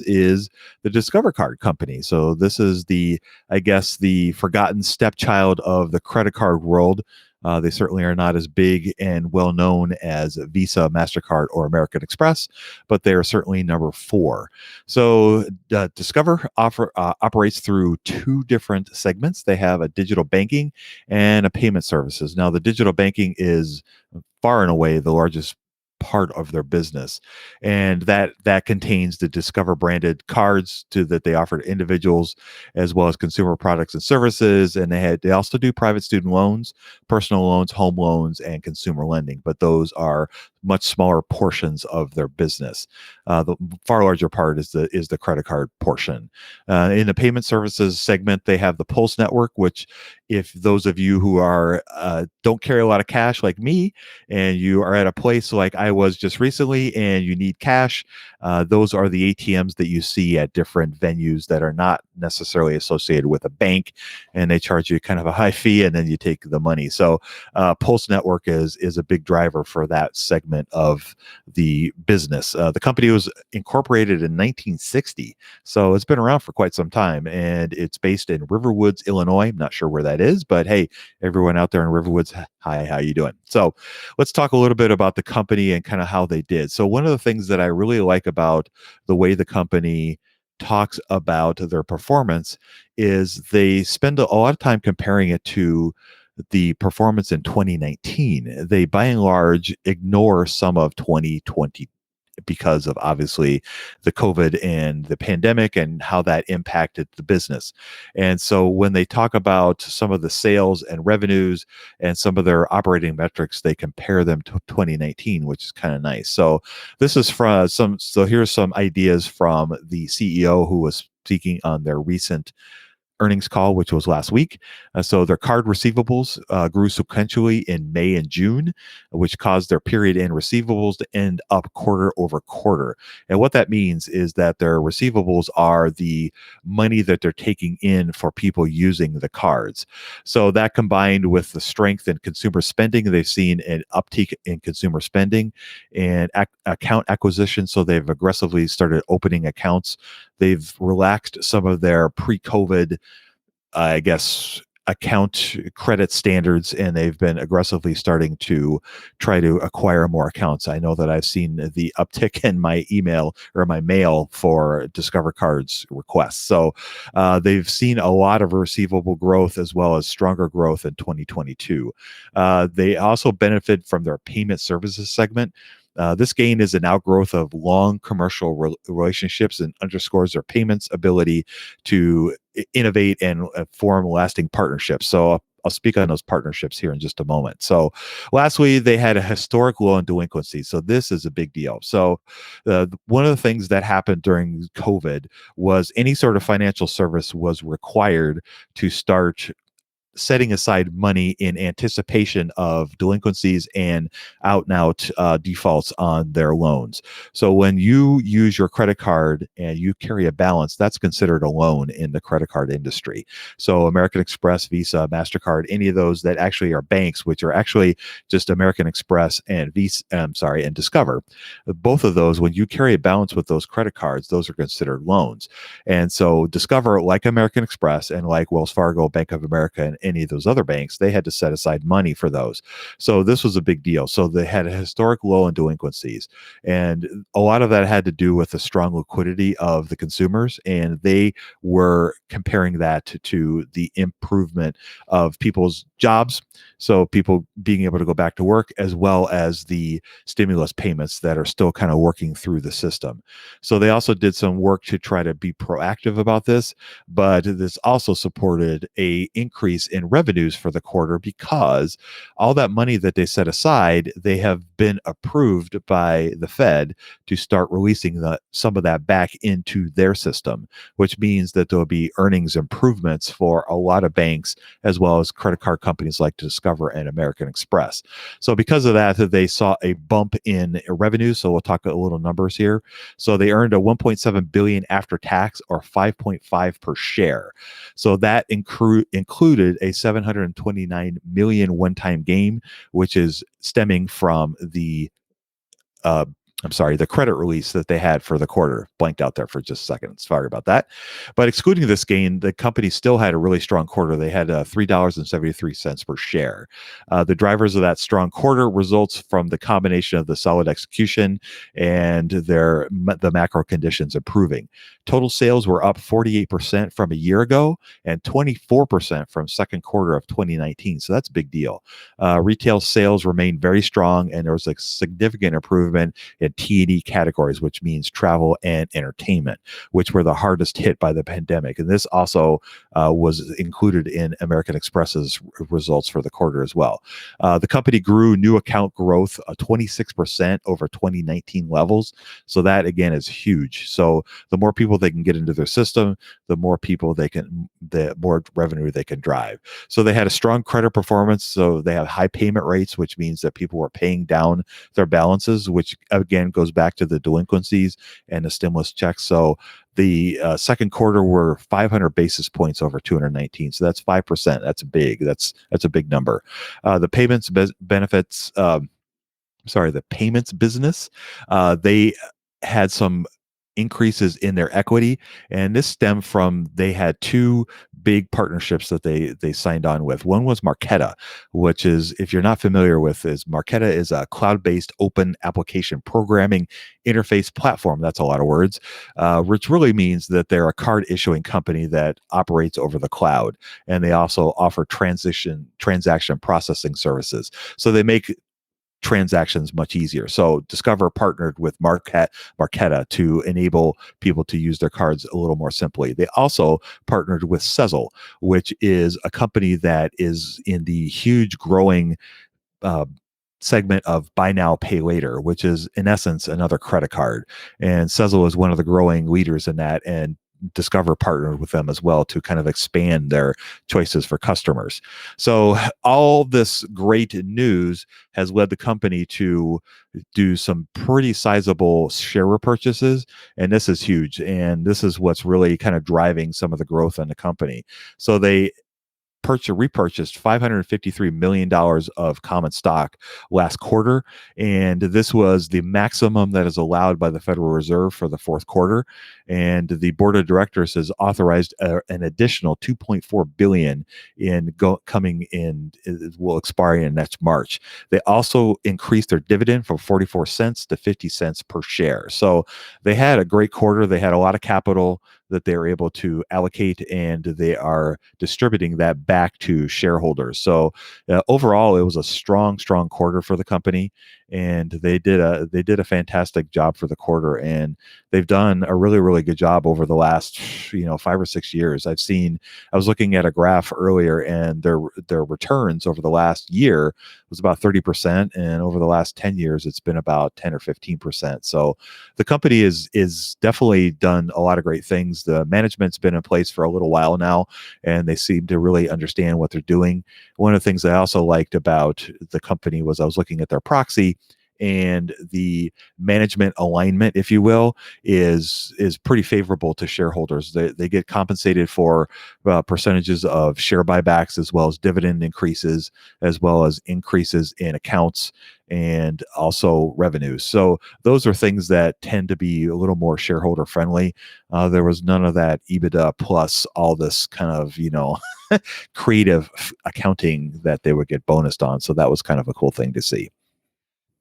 is the Discover Card Company. So this is I guess, the forgotten stepchild of the credit card world. They certainly are not as big and well known as Visa, MasterCard, or American Express, but they are certainly number 4. So Discover operates through 2 different segments. They have a digital banking and a payment services. Now, the digital banking is far and away the largest part of their business, and that contains the Discover branded cards that they offer to individuals, as well as consumer products and services. And they also do private student loans, personal loans, home loans, and consumer lending, but those are much smaller portions of their business. The far larger part is the credit card portion. In the payment services segment, they have the Pulse network, which, if those of you who are don't carry a lot of cash like me, and you are at a place like I was just recently and you need cash, those are the ATMs that you see at different venues that are not necessarily associated with a bank, and they charge you kind of a high fee, and then you take the money. So Pulse Network is a big driver for that segment of the business. The company was incorporated in 1960, so it's been around for quite some time, and it's based in Riverwoods, Illinois. I'm not sure where that is, but hey, everyone out there in Riverwoods, hi, how you doing? So let's talk a little bit about the company and kind of how they did. So one of the things that I really like about the way the company talks about their performance is they spend a lot of time comparing it to the performance in 2019. They, by and large, ignore some of 2020 because of, obviously, the COVID and the pandemic and how that impacted the business. And so when they talk about some of the sales and revenues and some of their operating metrics, they compare them to 2019, which is kind of nice. So this is here's some ideas from the CEO who was speaking on their recent earnings call, which was last week. So their card receivables grew sequentially in May and June, which caused their period end receivables to end up quarter over quarter. And what that means is that their receivables are the money that they're taking in for people using the cards. So that, combined with the strength in consumer spending, they've seen an uptick in consumer spending and account acquisition. So they've aggressively started opening accounts. They've relaxed some of their pre-COVID, I guess, account credit standards, and they've been aggressively starting to try to acquire more accounts. I know that I've seen the uptick in my email or my mail for Discover Cards requests. So they've seen a lot of receivable growth as well as stronger growth in 2022. They also benefit from their payment services segment. This gain is an outgrowth of long commercial relationships and underscores their payments ability to innovate and form lasting partnerships. So I'll speak on those partnerships here in just a moment. So lastly, they had a historic low in delinquency. So this is a big deal. So one of the things that happened during COVID was any sort of financial service was required to start setting aside money in anticipation of delinquencies and out and out defaults on their loans. So when you use your credit card and you carry a balance, that's considered a loan in the credit card industry. So American Express, Visa, MasterCard, any of those that actually are banks, which are actually just American Express and and Discover, both of those, when you carry a balance with those credit cards, those are considered loans. And so Discover, like American Express and like Wells Fargo, Bank of America, and any of those other banks, they had to set aside money for those. So this was a big deal. So they had a historic low in delinquencies. And a lot of that had to do with the strong liquidity of the consumers. And they were comparing that to the improvement of people's jobs. So people being able to go back to work, as well as the stimulus payments that are still kind of working through the system. So they also did some work to try to be proactive about this, but this also supported a increase in revenues for the quarter, because all that money that they set aside, they have been approved by the Fed to start releasing some of that back into their system, which means that there'll be earnings improvements for a lot of banks, as well as credit card companies like Discover and American Express. So because of that, they saw a bump in revenue. So we'll talk a little numbers here. So they earned a 1.7 billion after tax, or 5.5 per share. So that included a 729 million one-time gain, which is stemming from the I'm sorry, the credit release that they had for the quarter. Blanked out there for just a second. Sorry about that. But excluding this gain, the company still had a really strong quarter. They had $3.73 per share. The drivers of that strong quarter results from the combination of the solid execution and the macro conditions improving. Total sales were up 48% from a year ago and 24% from second quarter of 2019. So that's a big deal. Retail sales remained very strong, and there was a significant improvement in T&E categories, which means travel and entertainment, which were the hardest hit by the pandemic. And this also was included in American Express's results for the quarter as well. The company grew new account growth 26% over 2019 levels. So that again is huge. So the more people they can get into their system, the more revenue they can drive. So they had a strong credit performance. So they have high payment rates, which means that people were paying down their balances, which again goes back to the delinquencies and the stimulus checks. So the second quarter were 500 basis points over 219. So that's 5%. That's big. That's a big number. The payments benefits. The payments business. They had some increases in their equity, and this stemmed from they had two big partnerships that they signed on with. One was Marqeta, which is, if you're not familiar with, is Marqeta is a cloud-based open application programming interface platform. That's a lot of words, which really means that they're a card issuing company that operates over the cloud, and they also offer transaction processing services. So they make transactions much easier. So Discover partnered with Marqeta to enable people to use their cards a little more simply. They also partnered with Sezzle, which is a company that is in the huge growing uh, segment of buy now, pay later, which is in essence another credit card. And Sezzle is one of the growing leaders in that, and Discover partnered with them as well to kind of expand their choices for customers. So all this great news has led the company to do some pretty sizable share repurchases, and this is huge. And this is what's really kind of driving some of the growth in the company. So they repurchased $553 million of common stock last quarter. And this was the maximum that is allowed by the Federal Reserve for the fourth quarter. And the board of directors has authorized an additional $2.4 billion coming in, it will expire in next March. They also increased their dividend from 44 cents to 50 cents per share. So they had a great quarter. They had a lot of capital that they were able to allocate, and they are distributing that back to shareholders. So overall, it was a strong quarter for the company, and they did a fantastic job for the quarter, and they've done a really good job over the last 5 or 6 years. I was looking at a graph earlier, and their returns over the last year was about 30%, and over the last 10 years it's been about 10 or 15%. So the company is definitely done a lot of great things. The management's been in place for a little while now, and they seem to really understand what they're doing. One of the things I also liked about the company was I was looking at their proxy, and the management alignment, if you will, is pretty favorable to shareholders. They get compensated for percentages of share buybacks, as well as dividend increases, as well as increases in accounts and also revenues. So those are things that tend to be a little more shareholder friendly. There was none of that EBITDA plus all this kind of creative accounting that they would get bonused on. So that was kind of a cool thing to see.